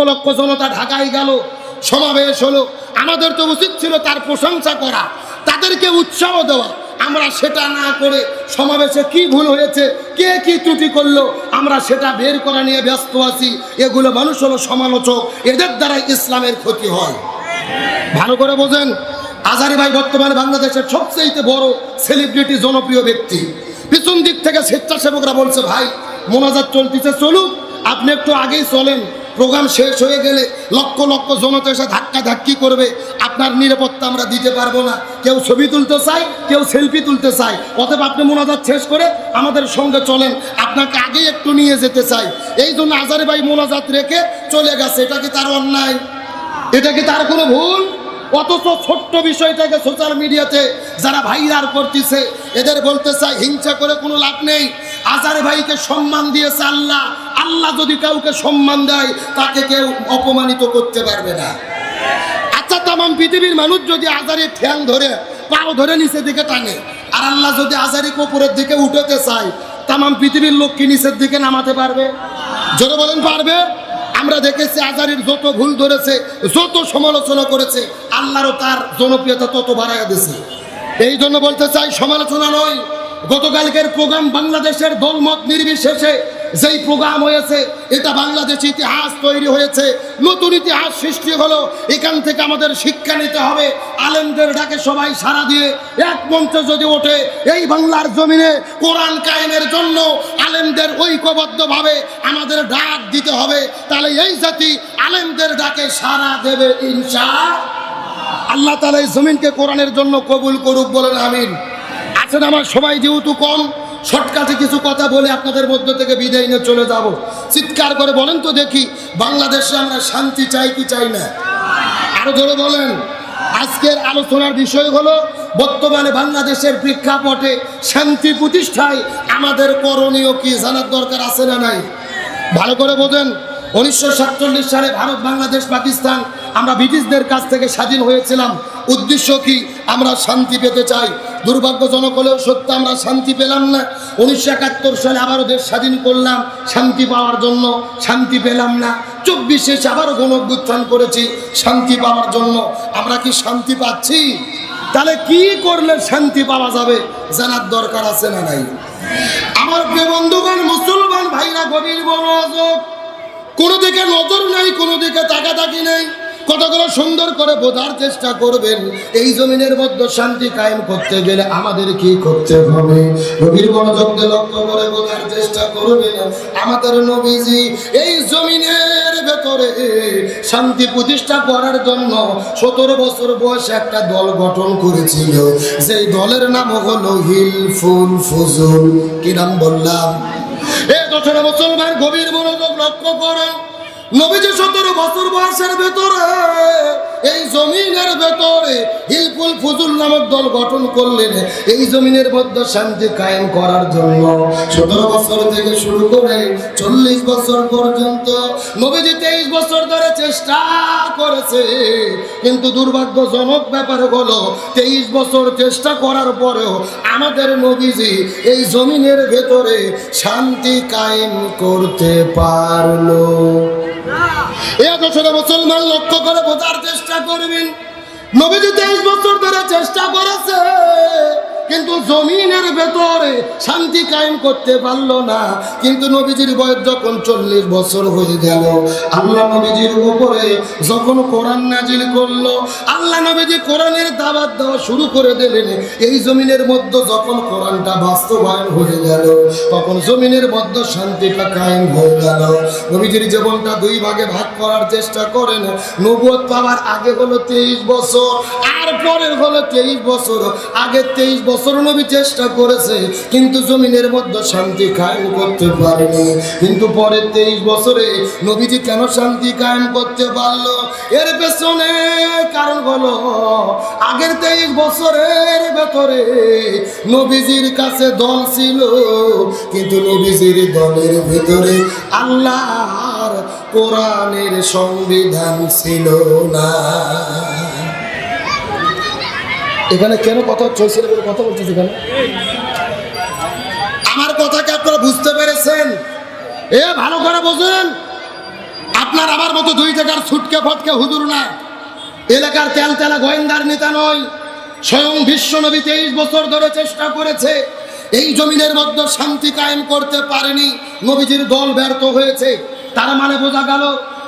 লক্ষ জনতা ঢাকায় গেল, সমাবেশ হলো, আমাদের তো উচিত ছিল তার প্রশংসা করা, তাদেরকে উৎসাহ দেওয়া। আমরা সেটা না করে সমাবেশে কি ভুল হয়েছে, কে কি ত্রুটি করলো, আমরা সেটা বের করা নিয়ে ব্যস্ত আছি। এগুলো মানুষ হলো সমালোচক, এদের দ্বারা ইসলামের ক্ষতি হয়। ভালো করে বোঝেন, আজারি ভাই বর্তমানে বাংলাদেশের সবচেয়ে বড় সেলিব্রিটি, জনপ্রিয় ব্যক্তি। পিছন দিক থেকে স্বেচ্ছাসেবকরা বলছে, ভাই মোনাজাত চলতেছে, চলুক, আপনি একটু আগেই চলেন, প্রোগ্রাম শেষ হয়ে গেলে লক্ষ লক্ষ জনতা এসে ধাক্কা ধাক্কি করবে, আপনার নিরাপত্তা আমরা দিতে পারবো না। কেউ ছবি তুলতে চায়, কেউ সেলফি তুলতে চায়, অতএব আপনি মোনাজাত শেষ করে আমাদের সঙ্গে চলেন, আপনাকে আগেই একটু নিয়ে যেতে চাই। এই জন্য আজারি ভাই মোনাজাত রেখে চলে গেছে। এটা কি তার অন্যায়? এটা কি তার কোনো ভুল? অথচ ছোট্ট বিষয়টাকে সোশ্যাল মিডিয়াতে যারা ভাইরাল করতেছে, এদের বলতে চাই হিংসা করে কোনো লাভ নেই। আজারি ভাইকে সম্মান দিয়েছে আল্লাহ, আল্লাহ যদি কাউকে সম্মান দেয় তাকে কেউ অপমানিত করতে পারবে না। আচ্ছা, তাম পৃথিবীর মানুষ যদি আজারির ঠ্যাং ধরে, পাও ধরে নিচের দিকে টানে, আর আল্লাহ যদি আজারিকে উপরের দিকে উঠাতে চায়, তাম পৃথিবীর লোক কি নিচের দিকে নামাতে পারবে? জোরে বলেন, পারবে? আমরা দেখেছি আজারির যত ভুল ধরেছে, যত সমালোচনা করেছে, আল্লাহরও তার জনপ্রিয়তা তত বাড়াইয়া দিয়েছে। এই জন্য বলতে চাই, সমালোচনা নয়, গতকালকের প্রোগ্রাম বাংলাদেশের দলমত নির্বিশেষে যেই প্রোগ্রাম হয়েছে, এটা বাংলাদেশ ইতিহাস তৈরি হয়েছে, নতুন ইতিহাস সৃষ্টি হলো। এখান থেকে আমাদের শিক্ষা নিতে হবে। আলেমদের ডাকে সবাই সাড়া দিয়ে এক মঞ্চে যদি ওঠে, এই বাংলার জমিনে কোরআন কায়েমের জন্য আলেমদের ঐক্যবদ্ধভাবে আমাদের ডাক দিতে হবে, তাহলে এই জাতি আলেমদের ডাকে সাড়া দেবে ইনশাআল্লাহ। আল্লাহ তাআলা এই জমিনকে কোরআনের জন্য কবুল করুক, বলেন আমিন। আছেন আমার সবাই যেহেতু কম, শর্টকাটে কিছু কথা বলে আপনাদের মধ্য থেকে বিদায় নিয়ে চলে যাব। চিৎকার করে বলেন তো দেখি, বাংলাদেশে আমরা শান্তি চাই কি চাই না? আরো জোরে বলেন। আজকের আলোচনার বিষয় হলো, বর্তমানে বাংলাদেশের প্রেক্ষাপটে শান্তি প্রতিষ্ঠায় আমাদের করণীয় কি, জানার দরকার আছে না নাই? ভালো করে বোঝেন। 1947 সালে ভারত, বাংলাদেশ, পাকিস্তান, আমরা ব্রিটিশদের কাছ থেকে স্বাধীন হয়েছিলাম। উদ্দেশ্য কি? আমরা শান্তি পেতে চাই। দুর্ভাগ্যজনক হলেও সত্য, আমরা শান্তি পেলাম না। 1971 সালে আবারও দেশ স্বাধীন করলাম শান্তি পাওয়ার জন্য, শান্তি পেলাম না। 24 আবারও গণঅভ্যুত্থান করেছি শান্তি পাওয়ার জন্য। আমরা কি শান্তি পাচ্ছি? তাহলে কি করলে শান্তি পাওয়া যাবে, জানার দরকার আছে না নাই? আমার প্রিয় বন্ধুগণ, মুসলমান ভাইরা, গভীর মনোযোগ। কোনো দিকে নজর নাই, কোনো দিকে তাকাতাকি নেই। কথাগুলো সুন্দর করে বোঝার চেষ্টা করবেন। এই জমিনের মধ্যে শান্তি কায়েম করতে গেলে আমাদের কি করতে হবে? গভীর মনোযোগ দিয়ে লক্ষ্য করে বোঝার চেষ্টা করবেন। আমাদের নবীজি এই জমিনের ভেতরে শান্তি প্রতিষ্ঠা করার জন্য 17 বছর বয়সে একটা দল গঠন করেছিল। সেই দলের নাম হলো হিলফুল ফুজুল। কি নাম বললাম? এই দশরা মুসলমান, গভীর মনোযোগ লক্ষ্য করেন। নবীজি 17 বছর বয়সের ভেতরে এই জমিনের ভেতরে হিলফুল ফুজুল নামক দল গঠন করলেন এই জমিনের মধ্যে শান্তি কায়েম করার জন্য। 17 বছর থেকে শুরু করে 40 বছর পর্যন্ত নবীজি 23 বছর ধরে চেষ্টা করেছে। কিন্তু দুর্ভাগ্যজনক ব্যাপার হলো, 23 বছর চেষ্টা করার পরেও আমাদের নবীজি এই জমিনের ভেতরে শান্তি কায়েম করতে পারলো। মুসলমান লক্ষ্য করে বোঝার চেষ্টা করবেন। নবীজি 23 বছর ধরে চেষ্টা করেছে, কিন্তু জমিনের ভেতরে শান্তি কায়েম করতে পারলো না। কিন্তু নবীজির বয়স যখন 40 বছর হয়ে গেল, আল্লাহ নবীজির উপরে যখন কোরআন নাজিল করলো, আল্লাহ নবীজি কোরআনের দাওয়াত দেওয়া শুরু করে দিলেন। এই জমিনের মধ্যে যখন কোরআনটা বাস্তবায়ন হয়ে গেল, তখন জমিনের মধ্যে শান্তিটা কায়েম হয়ে গেল। নবীজির জীবনটা 2 ভাগে ভাগ করার চেষ্টা করেন। নবুয়ত পাওয়ার আগে হলো 23 বছর, আর পরের হলো 23 বছর। আগে 23 বছর নবী চেষ্টা করেছে, কিন্তু জমিনের মধ্যে শান্তি কায়েম করতে পারেনি। কিন্তু পরের 23 বছরে নবীজি কেন শান্তি কায়েম করতে পারলো? এর পেছনে কারণ হলো, আগের 23 বছরের ভেতরে নবীজির কাছে দল ছিল, কিন্তু নবীজির দলের ভেতরে আল্লাহর কোরআনের সংবিধান ছিল না। এখানে কেন কথা চলছে? কথা বলতেছে কেন? আমার কথাকে আপনারা বুঝতে পেরেছেন? ভালো করে বোঝেন। আপনার আমার মতো দুই জায়গার ছুটকে ফটকে হুজুর না, এলাকার তেলতেলা গোয়েন্দার নেতা নয়। স্বয়ং বিশ্বনবী 23 বছর ধরে চেষ্টা করেছে, এই জমিনের মধ্যে শান্তি কায়েম করতে পারেনি, নবীজির দল ব্যর্থ হয়েছে। তার মানে বোঝা গেল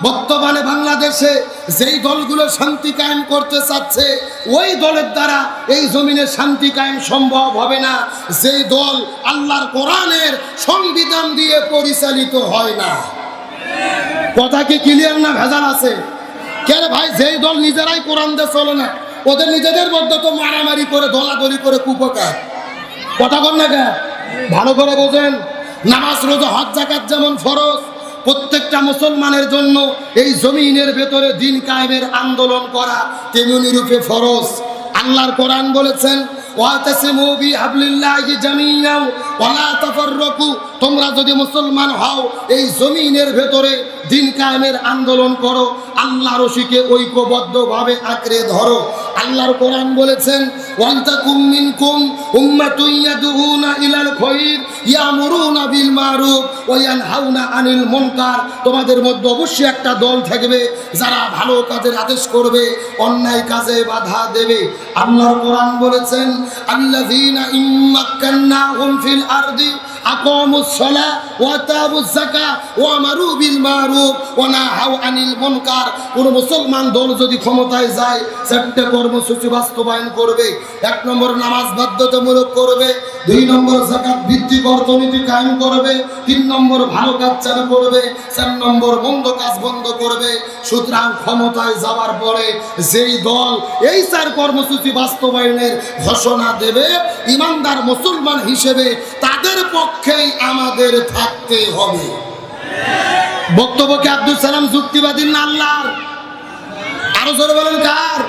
বর্তমানে বাংলাদেশে যেই দলগুলো শান্তি কায়েম করতে চাচ্ছে ওই দলের দ্বারা এই জমিনে শান্তি কায়েম সম্ভব হবে না, যেই দল আল্লাহর কোরআনের সংবিধান দিয়ে পরিচালিত হয় না। কথা কি ক্লিয়ার না ভেজাল আছে? কেন ভাই, যেই দল নিজেরাই কোরআন দিয়ে চলে না, ওদের নিজেদের মধ্যে তো মারামারি করে দলাদলি করে কুপকার। কথা কর না কেন? ভালো করে বোঝেন, নামাজ রোজা হজ যাকাত যেমন ফরজ, প্রত্যেকটা মুসলমানের জন্য এই জমিনের ভেতরে দিন কায়েমের আন্দোলন করা তেমনি রূপে ফরজ। আল্লাহর কোরআন বলেছেন, ওয়াতাসিমু বিহাবলিল্লাহি জামিআন ওয়ালা তাফাররাকু, তোমরা যদি মুসলমান হও এই জমিনের ভেতরে দিন কায়েমের আন্দোলন করো, আল্লাহর রশিকে ঐক্যবদ্ধভাবে আঁকড়ে ধরো। আল্লাহর কোরআন বলেছেন, ওয়ালতাকুম মিনকুম উম্মাতুন ইয়াদউনা ইলাল খায়র ইয়ামুরুনা বিল মারুফ ওয়া ইয়ানহাউনা আনিল মুনকার, তোমাদের মধ্যে অবশ্যই একটা দল থাকবে যারা ভালো কাজের আদেশ করবে, অন্যায় কাজে বাধা দেবে। আল্লাহর কোরআন বলেছেন, আল্লাযীনা ইম্মাক্কান্নাহুম ফিল আরদি আকামুস সালাহ ওয়া আতাউজ যাকাত ওয়া আমারু বিল মারুফ ওয়া নাহাউ আনিল মুনকার। কোন মুসলমান দল যদি ক্ষমতায় যায়, চারটি কর্মসূচি বাস্তবায়ন করবে। 1 নম্বর নামাজ বাধ্যতামূলক করবে, 2 নম্বর যাকাত ভিত্তিক অর্থনীতি কায়েম করবে, 3 নম্বর ভালো কাজ চালু করবে, 4 নম্বর মন্দ কাজ বন্ধ করবে। সুতরাং ক্ষমতায় যাওয়ার পরে যেই দল এই 4 কর্মসূচি বাস্তবায়নের ঘোষণা দেবে, ইমানদার মুসলমান হিসেবে তাদের পক্ষেই আমাদের থাকতে হবে। বক্তব্য কি আব্দুল সালাম যুক্তিবাদী না আল্লাহর? আরো জোরে বলেন কার?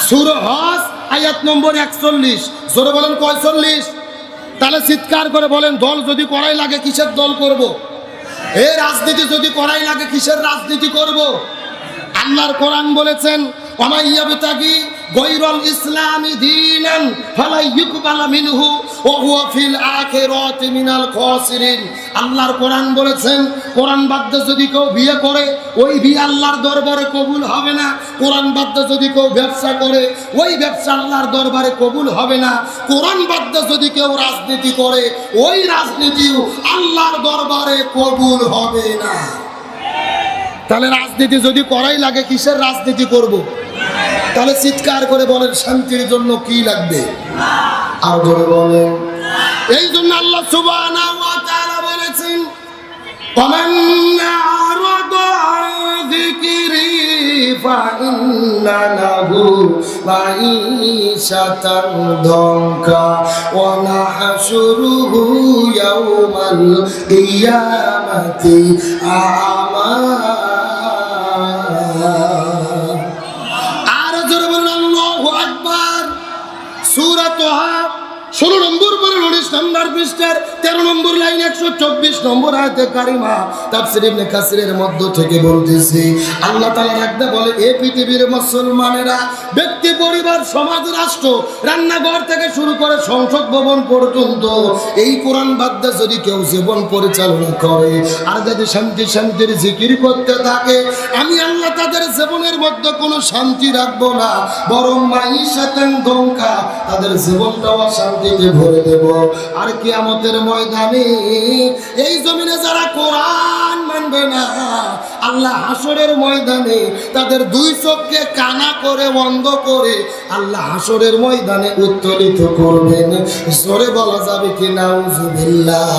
সূরা হজ আয়াত নম্বর 41। জোরে বলেন কয় 40? তাহলে চিৎকার করে বলেন, দল যদি করাই লাগে কিসের দল করব? এই রাজনীতি যদি করাই লাগে কিসের রাজনীতি করব? আল্লাহর কোরআন বলেছেন, ওয়া ইয়াবতাগি গায়রাল ইসলামি দীনান ফালা ইউকবালা মিনহু ওয়া হুয়া ফিল আখিরাতি মিনাল খাসিরিন। আল্লাহর কোরআন বলেছেন, কোরআন বাদ যদি কেউ বিয়ে করে ওই বিয়ে আল্লাহর দরবারে কবুল হবে না। কোরআন বাদ যদি কেউ ব্যবসা করে ওই ব্যবসা আল্লাহর দরবারে কবুল হবে না। কোরআন বাদ যদি কেউ রাজনীতি করে ওই রাজনীতিও আল্লাহর দরবারে কবুল হবে না। তাহলে রাজনীতি যদি করাই লাগে কিসের রাজনীতি করব? তাহলে চিৎকার করে বলেন, শান্তির জন্য কি লাগবে? আর জোরে বলেন। এই জন্য আল্লাহ সুবহানাহু ওয়া তাআলা বলেছেন, ওয়ামান আরাদা আন যিকরি ফাইন্না লাহু মাঈশাতান দানকা ওয়া নাহশুরুহু ইয়াওমাল কিয়ামাতি আ'মা। সূরা তাহা 16 নম্বর পরে 19 নম্বর পৃষ্ঠার 13 নম্বর লাইন 124 নম্বর আয়াতে কারিমা তাফসীর ইবনে কাসিরের মধ্য থেকে বলতেছি, আল্লাহ তাআলা রাখতে বলে, এই পৃথিবীর মুসলমানেরা ব্যক্তি, পরিবার, সমাজ, রাষ্ট্র, রান্নাঘর থেকে শুরু করে সংসদ ভবন পর্যন্ত এই কোরআন বাদ্যা যদি কেউ জীবন পরিচালনা করে আর যদি শান্তির জিকির করতে থাকে, আমি আল্লাহ তাদের জীবনের মধ্যে কোনো শান্তি রাখবো না, বরং মাঈশাতান দঙ্কা, তাদের জীবনটাও শান্তিতে ভরে দেব। আর কিয়ামতের ময়দানে এই জমিনে যারা কোরআন মানবে না, আল্লাহ হাসরের ময়দানে তাদের 2 চোখকে কানা করে বন্ধ করে আল্লাহ হাসরের ময়দানে উত্তোলিত করবেন। জোরে বলা যাবে কি নাউজুবিল্লাহ?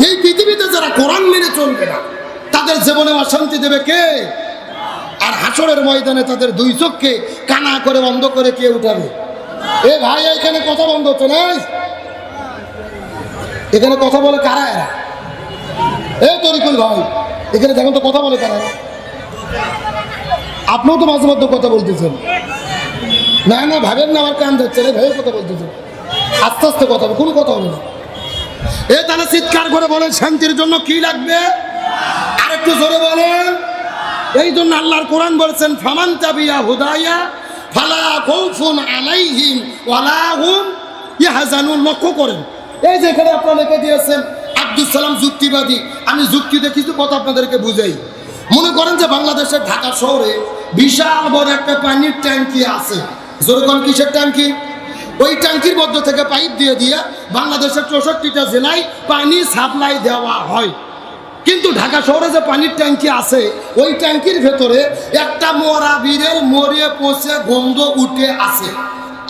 এই পৃথিবীতে যারা কোরআন মেনে চলবে না তাদের জীবনে অশান্তি দেবে কে? আর হাসরের ময়দানে তাদের 2 চোখকে কানা করে বন্ধ করে কে উঠাবে? এ ভাই, এখানে কথা বন্ধ হচ্ছে না? এখানে কথা বলে কারা এরা? এ তরিকুল ভাই, এখানে দেখুন তো কথা বলে কারা? আপনিও তো মাঝে মধ্যে কথা বলতেছেন। না না ভাবেন না আমার কান যাচ্ছে রে, ভেবে কথা বলতেছেন। আস্তে আস্তে কথা হবে, কোনো কথা হবে না। এ তাহলে চিৎকার করে বলেন, শান্তির জন্য কি লাগবে? আর একটু জোরে বলেন। এই জন্য আল্লাহর কোরআন বলেছেন, ফামান তাবিয়া হুদায়া ফালা খাউফুন আলাইহিম ওয়ালা হুম ইয়াহজানুন। লক্ষ্য করেন, এই যে এখানে আপনারা লিখে দিয়েছেন আব্দুল সালাম যুক্তিবাদী। আমি যুক্তি দিয়ে কিছু কথা আপনাদেরকে বুঝাই। মনে করেন যে বাংলাদেশের ঢাকা শহরে বিশাল বড় একটা পানির ট্যাঙ্কি আছে, যেরকম কিসের ট্যাঙ্কি, ওই ট্যাঙ্কির মধ্য থেকে পাইপ দিয়ে দিয়ে বাংলাদেশের 64টা জেলায় পানি সাপ্লাই দেওয়া হয়। কিন্তু ঢাকা শহরে যে পানির ট্যাঙ্কি আছে, ওই ট্যাঙ্কির ভেতরে একটা মরা বিড়েল মরে পচে গন্ধ উঠে আছে।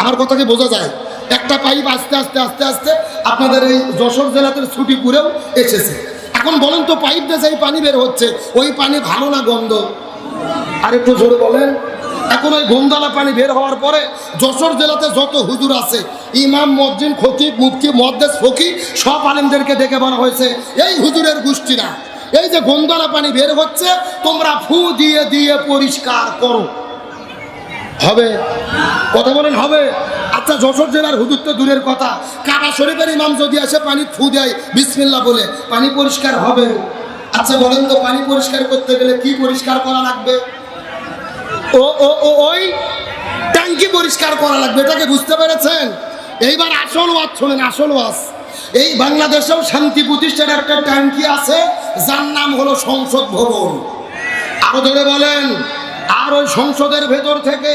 আমার কথা কি বোঝা যায়? একটা পাইপ আস্তে আস্তে আস্তে আস্তে আপনাদের এই যশোর জেলাতে ছুটিপুরেও এসেছে। এখন বলেন তো, পাইপ দিয়ে যেই পানি বের হচ্ছে ওই পানি ভালো না গন্ধ? আর একটু জোরে বলেন। এখন ওই গন্ধালা পানি বের হওয়ার পরে যশোর জেলাতে যত হুজুর আছে, ইমাম, মসজিদ, খতিব, মুফতি, মুহাদ্দিস, ফকিহ, সব আলেমদেরকে ডেকে বলা হয়েছে, এই হুজুরের গোষ্ঠীরা এই যে গন্ধালা পানি বের হচ্ছে তোমরা ফু দিয়ে দিয়ে পরিষ্কার করো। হবে? কথা বলেন হবে? আচ্ছা, যশোর জেলার হুজুর তো দূরের কথা, কাবা শরীফের ইমাম যদি আসে পানি ফু দেয় বিসমিল্লাহ বলে, পানি পরিষ্কার হবে? আচ্ছা বলেন তো, পানি পরিষ্কার করতে গেলে কি পরিষ্কার করা লাগবে? ওই ট্যাঙ্কি পরিষ্কার করা লাগবে। এটাকে বুঝতে পেরেছেন? এইবার আসল ওয়াজ শোনেন, আসল ওয়াজ। এই বাংলাদেশেও শান্তি প্রতিষ্ঠার একটা ট্যাঙ্কি আছে, যার নাম হলো সংসদ ভবন। আরো ধরে বলেন। আর ওই সংসদের ভেতর থেকে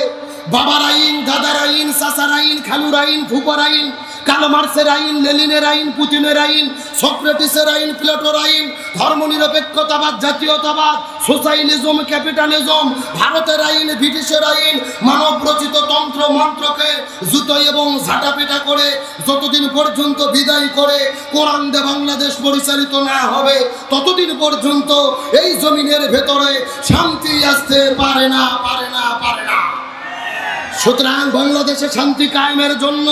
বাবার আইন, দাদার আইন, চাচার আইন, খালুর আইন, ফুপার আইন, কার্ল মার্ক্সের আইন, লেনিনের আইন, পুতিনের আইন, সক্রেটিসের আইন, প্লেটোর আইন, ধর্মনিরপেক্ষতাবাদ, জাতীয়তাবাদ, সোশ্যালিজম, ক্যাপিটালিজম, ভারতের আইন, ব্রিটিশের আইন, মানব রচিত তন্ত্র মন্ত্রকে জুতো এবং ঝাঁটাপিটা করে যতদিন পর্যন্ত বিদায় করে কোরআন দিয়ে বাংলাদেশ পরিচালিত না হবে ততদিন পর্যন্ত এই জমিনের ভেতরে শান্তি আসতে পারে না, পারে না, পারে না। সুতরাং বাংলাদেশে শান্তি কায়েমের জন্য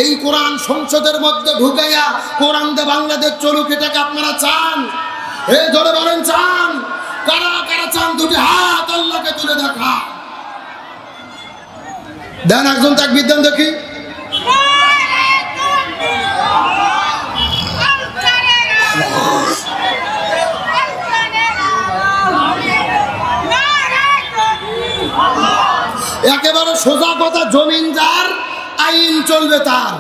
এই কোরআন সংসদের মধ্যে ঢুকাইয়া কোরআন দিয়ে বাংলাদেশ চলুক, এটাকে আপনারা চান? এই ধরে বলেন চান? কারা কারা চান? দুটি হাত আল্লাহকে তুলে দেখা দেন। একজন তাকবীর দেন দেখি। একেবারে সোজা কথা, জমিন যার আইন চলবে তার।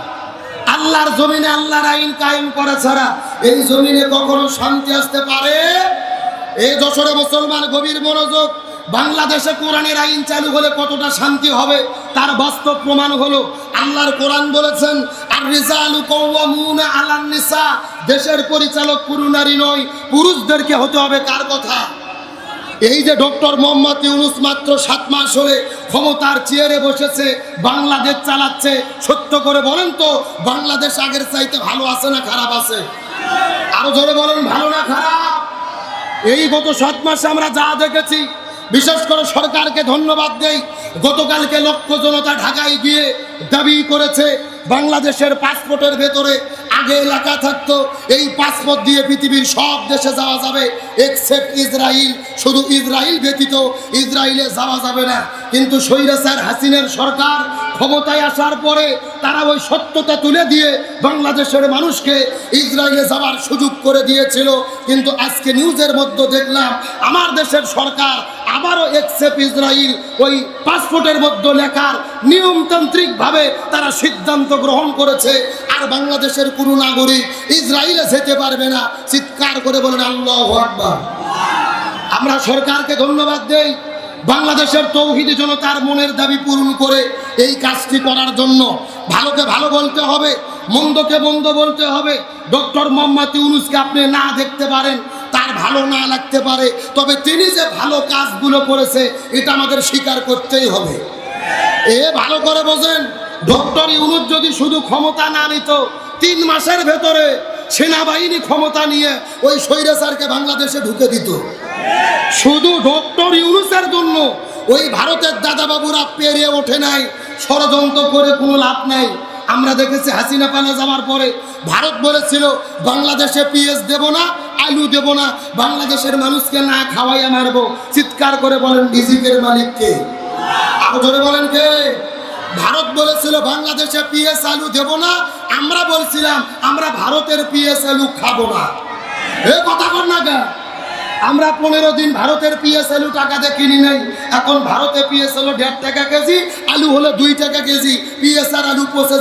আল্লাহর জমিনে আল্লাহর আইন কায়েম করা ছাড়া এই জমিনে কখনো শান্তি আসতে পারে? এই যশোরে মুসলমান গভীর মনোযোগ। বাংলাদেশে কোরআনের আইন চালু হলে কতটা শান্তি হবে তার বাস্তব প্রমাণ হলো আল্লাহর কোরআন বলেছেন, আর রিজালু কাওয়ামুনা আলান নিসা, দেশের পরিচালক পুরুষ নারী নয়, পুরুষদেরকে হতে হবে। কার কথা? এই যে ডক্টর মোহাম্মদ ইউনূস মাত্র 7 মাস হলে ক্ষমতার চেয়ারে বসেছে, বাংলাদেশ চালাচ্ছে। সত্য করে বলেন তো, বাংলাদেশ আগের চাইতে ভালো আছে না খারাপ আছে? আরো জোরে বলেন, ভালো না খারাপ? এই গত 7 মাসে আমরা যা দেখেছি, বিশেষ করে সরকারকে ধন্যবাদ দেই। গতকালকে লক্ষ জনতা ঢাকায় গিয়ে দাবি করেছে বাংলাদেশের পাসপোর্টের ভেতরে আগে এলাকা থাকতো, এই পাসপোর্ট দিয়ে পৃথিবীর সব দেশে যাওয়া যাবে এক্সেপ্ট ইসরায়েল। শুধু ইসরায়েল ব্যতীত ইসরায়েলে যাওয়া যাবে না। কিন্তু স্বৈরাচার হাসিনার সরকার ক্ষমতায় আসার পরে তারা ওই সত্যতা তুলে দিয়ে বাংলাদেশের মানুষকে ইসরায়েলে যাওয়ার সুযোগ করে দিয়েছিল। কিন্তু আজকে নিউজের মধ্যে দেখলাম আমার দেশের সরকার আবারও এক্সেপ্ট ইসরায়েল ওই পাসপোর্টের মধ্যে লেখার নিয়মতান্ত্রিকভাবে তারা সিদ্ধান্ত গ্রহণ করেছে। আর বাংলাদেশের কোনো নাগরিক ইসরায়েলে যেতে পারবে না। চিৎকার করে বলেন আল্লাহু আকবার। আমরা সরকারকে ধন্যবাদ দেই, বাংলাদেশের তৌহিদি জনতার মনের দাবি পূরণ করে এই কাজটি করার জন্য। ভালোকে ভালো বলতে হবে, মন্দকে মন্দ বলতে হবে। ডক্টর মোহাম্মদ ইউনূসকে আপনি না দেখতে পারেন, তার ভালো না লাগতে পারে, তবে তিনি যে ভালো কাজগুলো করেছে এটা আমাদের স্বীকার করতেই হবে। ভালো করে বোঝেন, ডক্টর ইউনূস যদি শুধু ক্ষমতা না নিত, 3 মাসের ভেতরে সেনাবাহিনী ক্ষমতা নিয়ে ওই স্বৈরাচারকে বাংলাদেশে ঢুকে দিত। শুধু ডক্টর ইউনূসের জন্য ওই ভারতের দাদাবাবুরা পেরিয়ে ওঠে নাই। ষড়যন্ত্র করে কোনো লাভ নাই। আমরা দেখেছি হাসিনা পালা যাওয়ার পরে ভারত বলেছিল বাংলাদেশে পিএস দেব না, আলু দেব না, বাংলাদেশের মানুষকে না খাওয়াইয়া মারবো। চিৎকার করে বলেন ডিজিপের মালিক কে? আরো জোরে বলেন কে? ভারত বলেছিল বাংলাদেশে পিএস আলু দেব না, আমরা বলছিলাম আমরা ভারতের পিএস আলু খাবো না। কথা বল না গা। আমরা 15 দিন ভারতের পিএস আলু টাকা দিয়ে কিনি নাই। এখন ভারতে পিএস হলো 1.5 টাকা কেজি, আলু হলো 2 টাকা কেজি। পিএস আর আলু পচে